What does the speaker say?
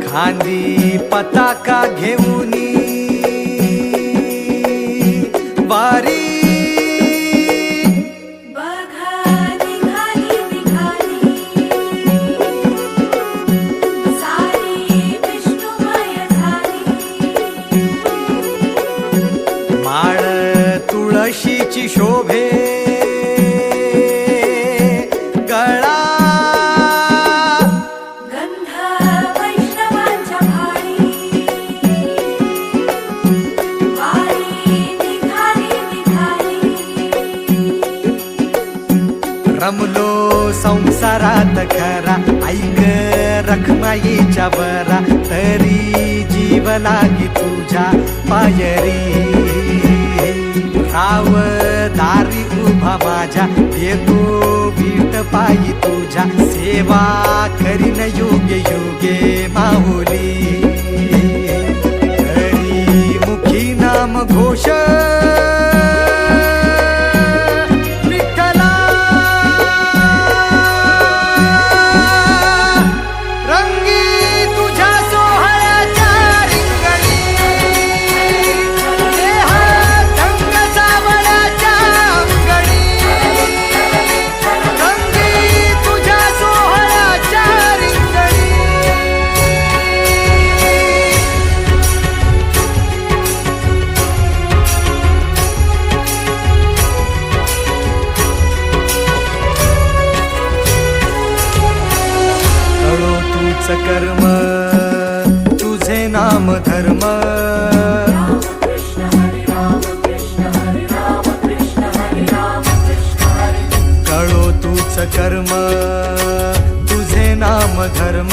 खांदी पताका घेऊनी वारी बघा निघाली निघाली सारी विष्णुमय झाली माळ तुळशीची शोभे गळा गंध वैष्णवांच्या भाळी वारी निघाली निघाली रमलो संसारात खरा ऐक रखमाईच्या बरा तरी जीव लागी तुझ्या पायरी राव दारी उभा माझ्या येतो वीट पायी तुझ्या सेवा करीन योगे योगे माहुली हरी मुखी नाम घोष कर्म तुझे नाम धर्म कळो तूच कर्म तुझे नाम धर्म